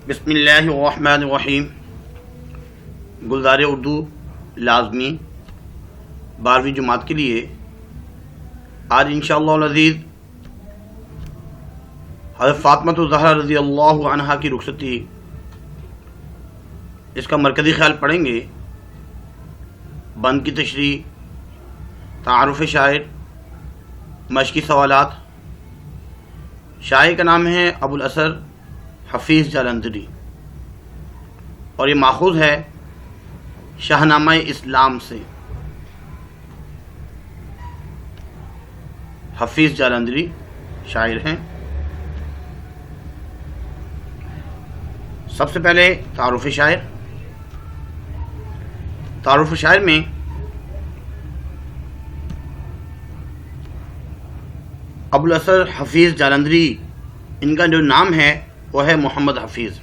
بسم اللہ الرحمن الرحیم. گلزار اردو لازمی 12ویں جماعت کے لیے آج انشاءاللہ العزیز حضرت فاطمۃ الزہرا رضی اللہ عنہا کی رخصتی، اس کا مرکزی خیال پڑھیں گے. بند کی تشریح، تعارف شاعر، مشقی سوالات. شاعر کا نام ہے ابو الاثر حفیظ جالندھری اور یہ ماخوذ ہے شاہنامہ اسلام سے. حفیظ جالندھری شاعر ہیں. سب سے پہلے تعارف شاعر. تعارف شاعر میں ابو الاثر حفیظ جالندھری، ان کا جو نام ہے وہ ہے محمد حفیظ،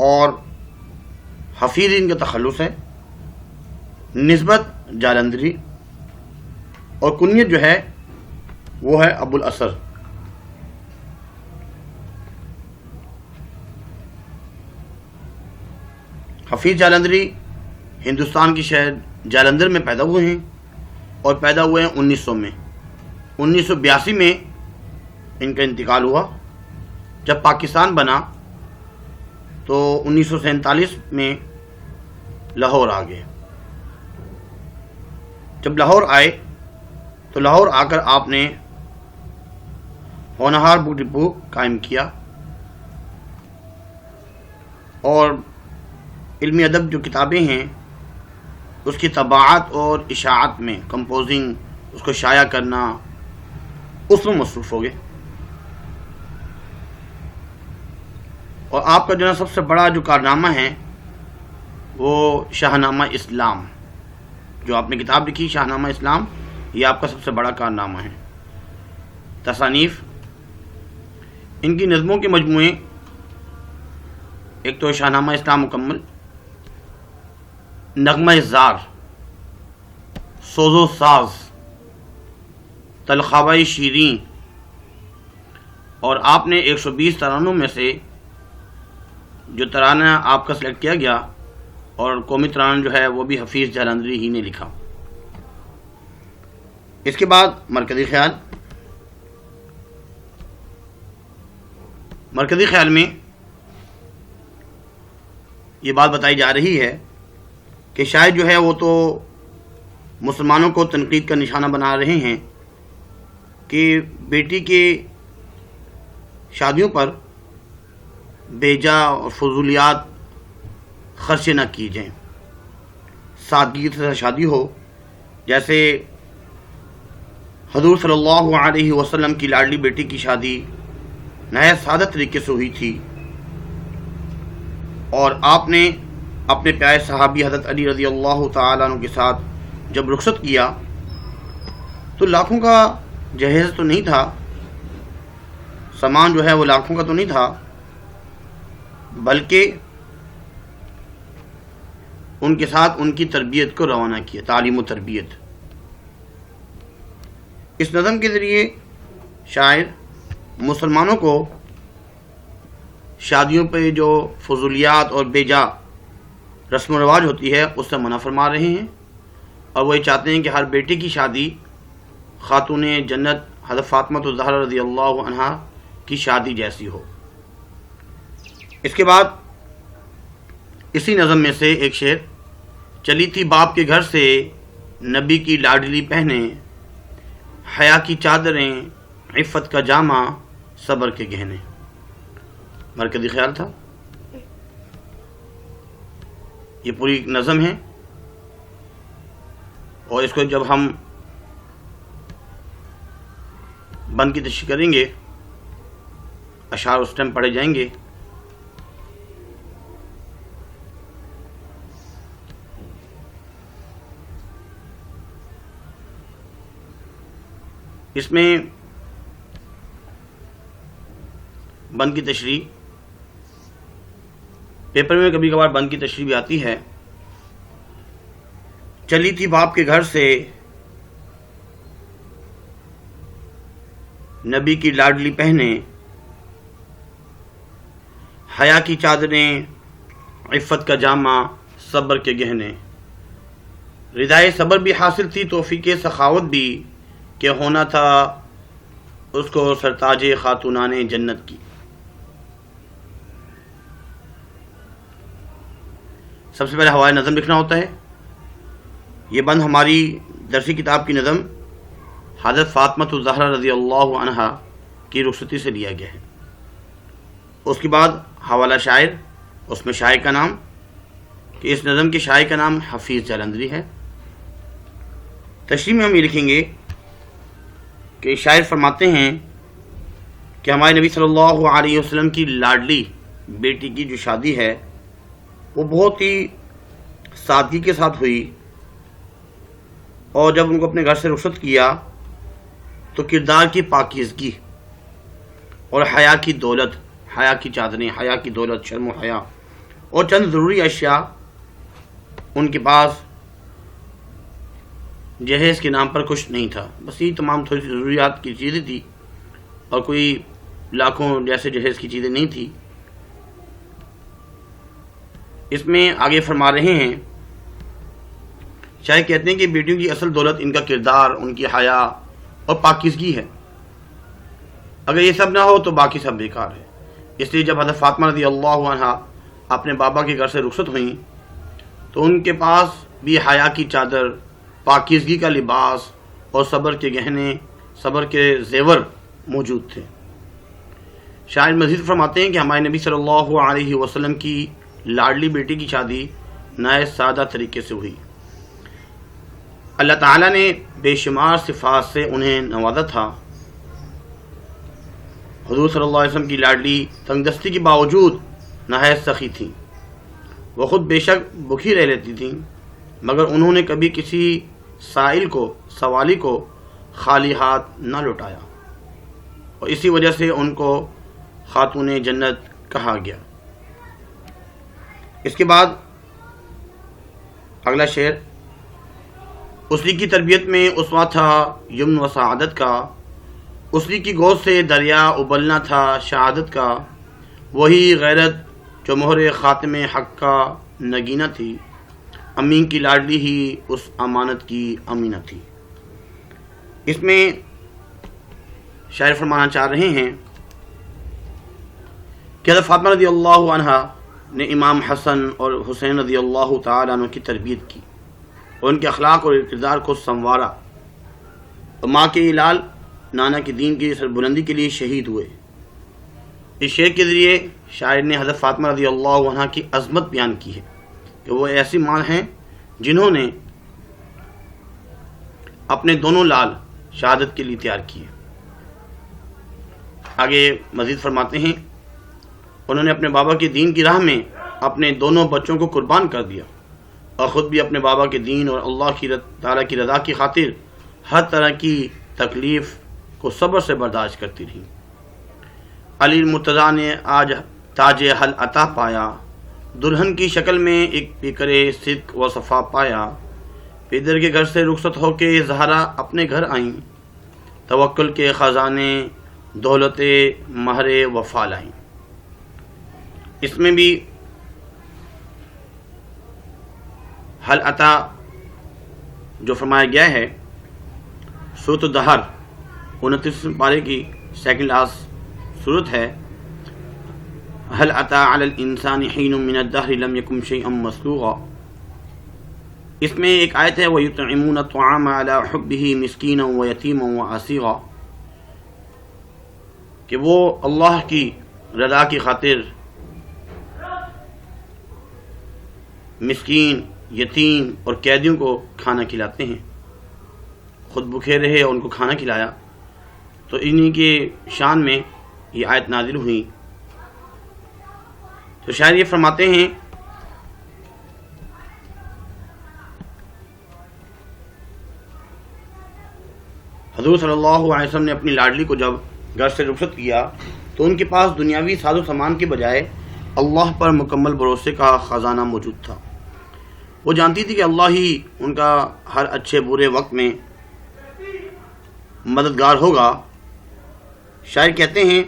اور حفیظ ان کا تخلص ہے، نسبت جالندھری، اور کنیت جو ہے وہ ہے ابو الاثر. حفیظ جالندھری ہندوستان کے شہر جالندھر میں پیدا ہوئے ہیں اور پیدا ہوئے ہیں 1900 میں. 1982 میں ان کا انتقال ہوا. جب پاکستان بنا تو 1947 میں لاہور آ گئے. جب لاہور آئے تو لاہور آ کر آپ نے ہونہار بک ڈپو قائم کیا اور علمی ادب جو کتابیں ہیں اس کی طباعت اور اشاعت میں، کمپوزنگ، اس کو شائع کرنا، اس میں مصروف ہو گئے. اور آپ کا جو ہے سب سے بڑا جو کارنامہ ہے وہ شاہنامہ اسلام، جو آپ نے کتاب لکھی شاہنامہ اسلام، یہ آپ کا سب سے بڑا کارنامہ ہے. تصانیف، ان کی نظموں کے مجموعے، ایک تو شاہنامہ اسلام مکمل، نغمہ زار، سوز و ساز، تلخوابہ شیریں، اور آپ نے 120 ترانوں میں سے جو ترانہ آپ کا سلیکٹ کیا گیا اور قومی ترانہ جو ہے وہ بھی حفیظ جالندھری ہی نے لکھا. اس کے بعد مرکزی خیال. مرکزی خیال میں یہ بات بتائی جا رہی ہے کہ شاعر جو ہے وہ تو مسلمانوں کو تنقید کا نشانہ بنا رہے ہیں کہ بیٹی کے شادیوں پر بیجا اور فضولیات خرچ نہ کی جائیں، سادگی سے شادی ہو. جیسے حضور صلی اللہ علیہ وسلم کی لاڈلی بیٹی کی شادی نہایت سادہ طریقے سے ہوئی تھی، اور آپ نے اپنے پیارے صحابی حضرت علی رضی اللہ تعالیٰ عنہ کے ساتھ جب رخصت کیا تو لاکھوں کا جہیز تو نہیں تھا، سامان جو ہے وہ لاکھوں کا تو نہیں تھا، بلکہ ان کے ساتھ ان کی تربیت کو روانہ کیا، تعلیم و تربیت. اس نظم کے ذریعے شاعر مسلمانوں کو شادیوں پہ جو فضولیات اور بیجا رسم و رواج ہوتی ہے اس سے منع فرما رہے ہیں، اور وہ یہ چاہتے ہیں کہ ہر بیٹی کی شادی خاتون جنت حضرت فاطمۃ الزہرا رضی اللہ عنہا کی شادی جیسی ہو. اس کے بعد اسی نظم میں سے ایک شعر. چلی تھی باپ کے گھر سے نبی کی لاڈلی پہنے، حیا کی چادریں عفت کا جامہ صبر کے گہنے. مرکزی خیال تھا. یہ پوری نظم ہے، اور اس کو جب ہم بند کی تشریح کریں گے اشعار اس ٹائم پڑھے جائیں گے. اس میں بند کی تشریح، پیپر میں کبھی کبھار بند کی تشریح بھی آتی ہے. چلی تھی باپ کے گھر سے نبی کی لاڈلی پہنے، حیا کی چادریں، عفت کا جامہ، صبر کے گہنے، ردائے صبر بھی حاصل تھی، توفیق سخاوت بھی، کہ ہونا تھا اس کو سرتاج خاتونان جنت کی۔ سب سے پہلے حوالے نظم لکھنا ہوتا ہے۔ یہ بند ہماری درسی کتاب کی نظم حضرت فاطمہ الزہرا رضی اللہ عنہا کی رخصتی سے لیا گیا ہے۔ اس کے بعد حوالہ شاعر، اس میں شاعر کا نام، کہ اس نظم کے شاعر کا نام حفیظ جالندھری ہے۔ تشریح میں ہم یہ لکھیں گے کہ شاعر فرماتے ہیں کہ ہمارے نبی صلی اللہ علیہ وسلم کی لاڈلی بیٹی کی جو شادی ہے وہ بہت ہی سادگی کے ساتھ ہوئی، اور جب ان کو اپنے گھر سے رخصت کیا تو کردار کی پاکیزگی اور حیا کی دولت، حیا کی چادریں، حیا کی دولت، شرم و حیا اور چند ضروری اشیاء ان کے پاس جہیز کے نام پر کچھ نہیں تھا، بس یہ تمام تھوڑی سی ضروریات کی چیزیں تھی، اور کوئی لاکھوں جیسے جہیز کی چیزیں نہیں تھی۔ اس میں آگے فرما رہے ہیں، شاید کہتے ہیں کہ بیٹیوں کی اصل دولت ان کا کردار، ان کی حیا اور پاکیزگی ہے۔ اگر یہ سب نہ ہو تو باقی سب بیکار ہے۔ اس لیے جب حضرت فاطمہ رضی اللہ عنہا اپنے بابا کے گھر سے رخصت ہوئیں تو ان کے پاس بھی حیا کی چادر، پاکیزگی کا لباس اور صبر کے گہنے، صبر کے زیور موجود تھے۔ شاعر مزید فرماتے ہیں کہ ہمارے نبی صلی اللہ علیہ وسلم کی لاڈلی بیٹی کی شادی نہایت سادہ طریقے سے ہوئی۔ اللہ تعالیٰ نے بے شمار صفات سے انہیں نوازا تھا۔ حضور صلی اللہ علیہ وسلم کی لاڈلی تنگ دستی کے باوجود نہایت سخی تھیں۔ وہ خود بے شک بھوکی رہ لیتی تھیں، مگر انہوں نے کبھی کسی سوالی کو خالی ہاتھ نہ لوٹایا، اور اسی وجہ سے ان کو خاتون جنت کہا گیا۔ اس کے بعد اگلا شعر، اسری کی تربیت میں اسوہ تھا یمن و سعادت کا، اسری کی گود سے دریا ابلنا تھا شہادت کا، وہی غیرت جو مہر خاتم حق کا نگینہ تھی، امین کی لاڈلی ہی اس امانت کی امینہ تھی۔ اس میں شاعر فرمانا چاہ رہے ہیں کہ حضرت فاطمہ رضی اللہ عنہا نے امام حسن اور حسین رضی اللہ تعالیٰ عنہ کی تربیت کی اور ان کے اخلاق اور کردار کو سنوارا، اور ماں کے لال نانا کے دین کی سربلندی کے لیے شہید ہوئے۔ اس شعر کے ذریعے شاعر نے حضرت فاطمہ رضی اللہ عنہا کی عظمت بیان کی ہے کہ وہ ایسی ماں ہیں جنہوں نے اپنے دونوں لال شہادت کے لیے تیار کیے۔ آگے مزید فرماتے ہیں، انہوں نے اپنے بابا کے دین کی راہ میں اپنے دونوں بچوں کو قربان کر دیا، اور خود بھی اپنے بابا کے دین اور اللہ تعالیٰ کی رضا کی خاطر ہر طرح کی تکلیف کو صبر سے برداشت کرتی رہی۔ علی المرتضیٰ نے آج تاج حل عطا پایا، دلہن کی شکل میں ایک پیکرے صدق و صفا پایا، پیدر کے گھر سے رخصت ہو کے زہرا اپنے گھر آئیں، توکل کے خزانے دولت مہر وفا لائیں۔ اس میں بھی حل عطا جو فرمایا گیا ہے، سورۃ الدہر 29 پارے کی سیکنڈ لاسٹ صورت ہے، هل أتى على الإنسان حين من الدهر لم يكن شيئا مسلوغا۔ اس میں ایک آیت ہے، وَيُطْعِمُونَ الطَّعَامَ عَلَى حُبِّهِ مِسْكِينًا وَيَتِيمًا وَأَسِيرًا، کہ وہ اللہ کی رضا کی خاطر مسکین، یتیم اور قیدیوں کو کھانا کھلاتے ہیں، خود بھوکے رہے اور ان کو کھانا کھلایا۔ تو انہی کے شان میں یہ آیت نازل ہوئی۔ تو شاعر یہ فرماتے ہیں، حضور صلی اللہ علیہ وسلم نے اپنی لاڈلی کو جب گھر سے رخصت کیا تو ان کے پاس دنیاوی ساز و سامان کے بجائے اللہ پر مکمل بھروسے کا خزانہ موجود تھا۔ وہ جانتی تھی کہ اللہ ہی ان کا ہر اچھے برے وقت میں مددگار ہوگا۔ شاعر کہتے ہیں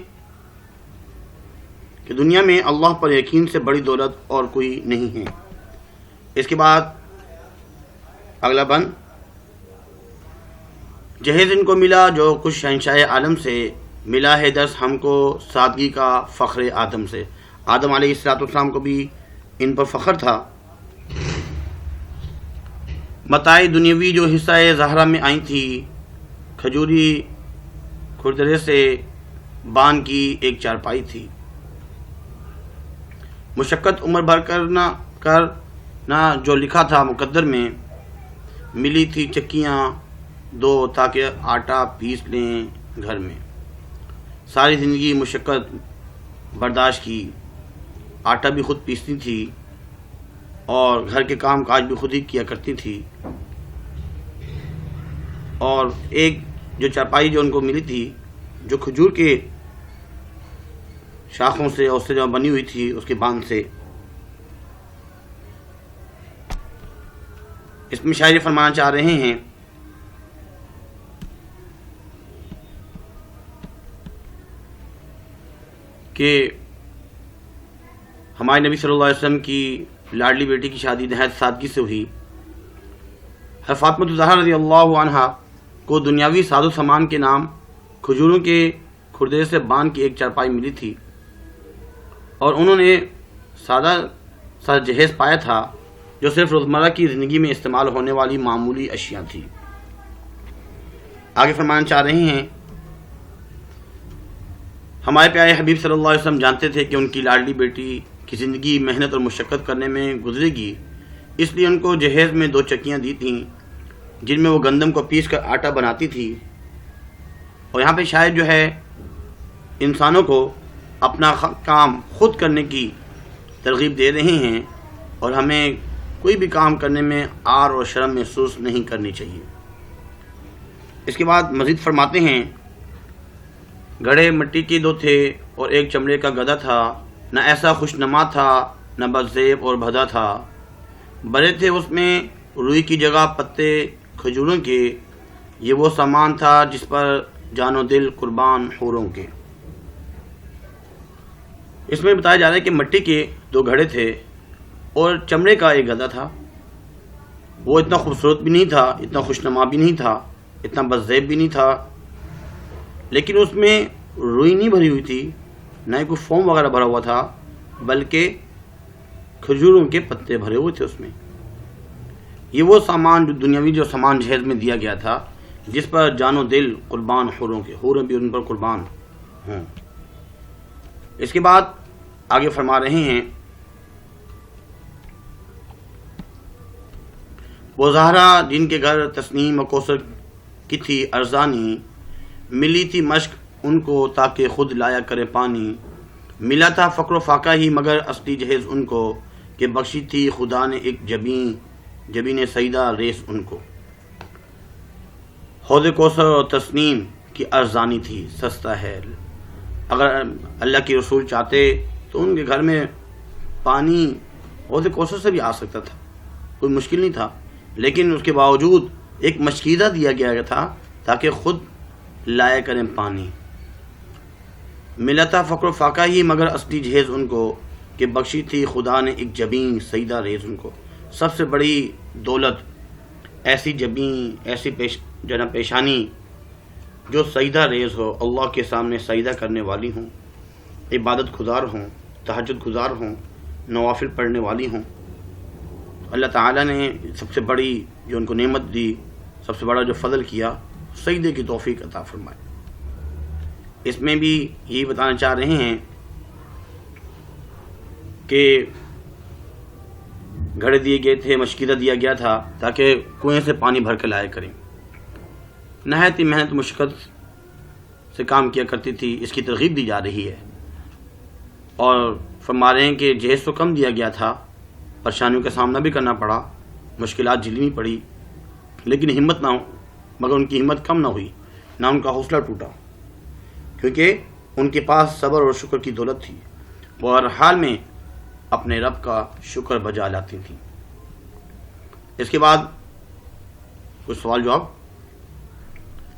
کہ دنیا میں اللہ پر یقین سے بڑی دولت اور کوئی نہیں ہے۔ اس کے بعد اگلا بند، جہیز ان کو ملا جو کچھ شہنشاہ عالم سے، ملا ہے درس ہم کو سادگی کا فخر آدم سے۔ آدم علیہ السلام کو بھی ان پر فخر تھا۔ متاع دنیاوی جو حصہ زہرا میں آئی تھی، کھجوری کھردرے سے بان کی ایک چارپائی تھی۔ مشقت عمر بھر کرنا جو لکھا تھا مقدر میں، ملی تھی چکیاں دو تاکہ آٹا پیس لیں گھر میں۔ ساری زندگی مشقت برداشت کی، آٹا بھی خود پیستی تھی اور گھر کے کام کاج بھی خود ہی کیا کرتی تھی۔ اور ایک جو چارپائی جو ان کو ملی تھی، جو کھجور کے شاخوں سے اور اس سے جو بنی ہوئی تھی، اس کے باندھ سے۔ اس میں شاعر فرمانا چاہ رہے ہیں کہ ہمارے نبی صلی اللہ علیہ وسلم کی لاڈلی بیٹی کی شادی نہایت سادگی سے ہوئی۔ حضرت فاطمہ الزہرا رضی اللہ عنہا کو دنیاوی ساز و سامان کے نام کھجوروں کے کھردے سے باندھ کی ایک چارپائی ملی تھی، اور انہوں نے سادہ جہیز پایا تھا جو صرف روزمرہ کی زندگی میں استعمال ہونے والی معمولی اشیاء تھی۔ آگے فرمانا چاہ رہے ہیں، ہمارے پیارے حبیب صلی اللہ علیہ وسلم جانتے تھے کہ ان کی لاڈلی بیٹی کی زندگی محنت اور مشقت کرنے میں گزرے گی، اس لیے ان کو جہیز میں 2 چکیاں دی تھیں جن میں وہ گندم کو پیس کر آٹا بناتی تھی۔ اور یہاں پہ شاید جو ہے انسانوں کو اپنا کام خود کرنے کی ترغیب دے رہے ہیں، اور ہمیں کوئی بھی کام کرنے میں عار اور شرم محسوس نہیں کرنی چاہیے۔ اس کے بعد مزید فرماتے ہیں، گڑھے مٹی کے 2 تھے اور ایک چمڑے کا گدھا تھا، نہ ایسا خوشنما تھا نہ بدزیب اور بھدا تھا، بڑے تھے اس میں روئی کی جگہ پتے کھجوروں کے، یہ وہ سامان تھا جس پر جان و دل قربان حوروں کے۔ اس میں بتایا جا رہا ہے کہ مٹی کے 2 گھڑے تھے اور چمڑے کا ایک گدھا تھا۔ وہ اتنا خوبصورت بھی نہیں تھا، اتنا خوشنما بھی نہیں تھا، اتنا بدزیب بھی نہیں تھا، لیکن اس میں روئی نہیں بھری ہوئی تھی، نہ ہی کوئی فوم وغیرہ بھرا ہوا تھا، بلکہ کھجوروں کے پتے بھرے ہوئے تھے اس میں۔ یہ وہ سامان جو دنیاوی جو سامان جہیز میں دیا گیا تھا، جس پر جان و دل قربان حوروں کے، حوریں بھی ان پر قربان ہوں۔ اس کے بعد آگے فرما رہے ہیں، وہ زہرا جن کے گھر تسنیم و کوثر کی تھی ارزانی، ملی تھی مشک ان کو تاکہ خود لایا کرے پانی، ملا تھا فقر و فاقہ ہی مگر اصلی جہیز ان کو، کہ بخشی تھی خدا نے ایک جبین سیدہ ریس ان کو۔ حوض کوثر اور تسنیم کی ارزانی تھی، سستا ہے۔ اگر اللہ کے رسول چاہتے تو ان کے گھر میں پانی حوض کوثر سے بھی آ سکتا تھا، کوئی مشکل نہیں تھا، لیکن اس کے باوجود ایک مشکیزہ دیا گیا تھا تاکہ خود لایا کریں پانی۔ ملا تھا فقر و فاقہ ہی مگر اصلی جہیز ان کو، کہ بخشی تھی خدا نے ایک جبین سیدہ ریز ان کو۔ سب سے بڑی دولت ایسی جبین، ایسی پیشانی جو سیدہ ریز ہو، اللہ کے سامنے سجدہ کرنے والی ہوں، عبادت گزار ہوں، تہجد گزار ہوں، نوافل پڑھنے والی ہوں۔ اللہ تعالیٰ نے سب سے بڑی جو ان کو نعمت دی، سب سے بڑا جو فضل کیا، سجدے کی توفیق عطا فرمائے۔ اس میں بھی یہی بتانا چاہ رہے ہیں کہ گھڑے دیے گئے تھے، مشکیزہ دیا گیا تھا تاکہ کنویں سے پانی بھر کے لایا کریں۔ نہایت ہی محنت مشقت سے کام کیا کرتی تھی، اس کی ترغیب دی جا رہی ہے۔ اور فرما رہے ہیں کہ جہیز تو کم دیا گیا تھا، پریشانیوں کا سامنا بھی کرنا پڑا، مشکلات جھیلنی پڑی، لیکن ہمت نہ ہو، مگر ان کی ہمت کم نہ ہوئی، نہ ان کا حوصلہ ٹوٹا، کیونکہ ان کے پاس صبر اور شکر کی دولت تھی، وہ ہر حال میں اپنے رب کا شکر بجا لاتی تھیں۔ اس کے بعد کچھ سوال جواب۔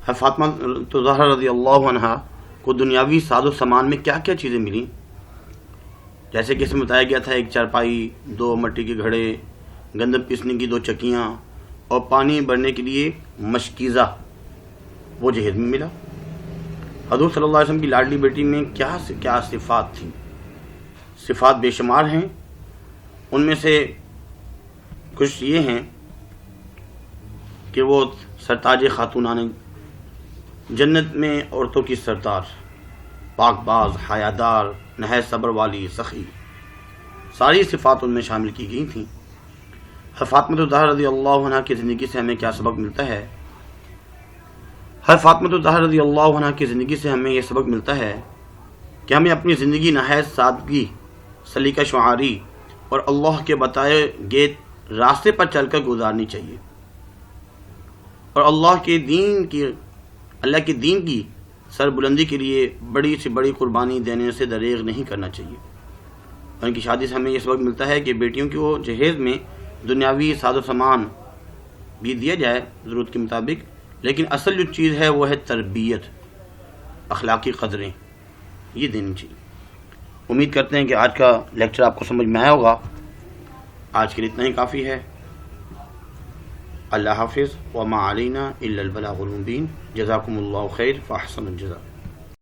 فاطمہ الزہرا رضی اللہ عنہا کو دنیاوی ساز و سامان میں کیا کیا چیزیں ملیں؟ جیسے کہ اس میں بتایا گیا تھا ایک چارپائی، 2 مٹی کے گھڑے، گندم پیسنے کی 2 چکیاں اور پانی بھرنے کے لیے مشکیزہ، وہ جہیز میں ملا۔ حضور صلی اللہ علیہ وسلم کی لاڈلی بیٹی میں کیا صفات تھیں؟ صفات بے شمار ہیں، ان میں سے کچھ یہ ہیں کہ وہ سرتاج خاتونان جنت میں عورتوں کی سردار، پاک باز، حیادار، نہایت صبر والی، سخی، ساری صفات ان میں شامل کی گئی تھیں۔ فاطمہ الزہرا رضی اللہ عنہ کی زندگی سے ہمیں کیا سبق ملتا ہے؟ فاطمہ الزہرا رضی اللہ عنہ کی زندگی سے ہمیں یہ سبق ملتا ہے کہ ہمیں اپنی زندگی نہایت سادگی، سلیقہ شعاری اور اللہ کے بتائے گئے راستے پر چل کر گزارنی چاہیے، اور اللہ کے دین کی سربلندی کے لیے بڑی سے بڑی قربانی دینے سے دریغ نہیں کرنا چاہیے۔ اور ان کی شادی سے ہمیں یہ سبق ملتا ہے کہ بیٹیوں کو جہیز میں دنیاوی ساز و سامان بھی دیا جائے ضرورت کے مطابق، لیکن اصل جو چیز ہے وہ ہے تربیت، اخلاقی قدریں، یہ دینی چاہیے۔ امید کرتے ہیں کہ آج کا لیکچر آپ کو سمجھ میں آیا ہوگا۔ آج کے لیے اتنا ہی کافی ہے۔ اللہ حافظ، وما علینا الا البلاغ المبین۔ جزاکم اللہ خیر فاحسن الجزاء۔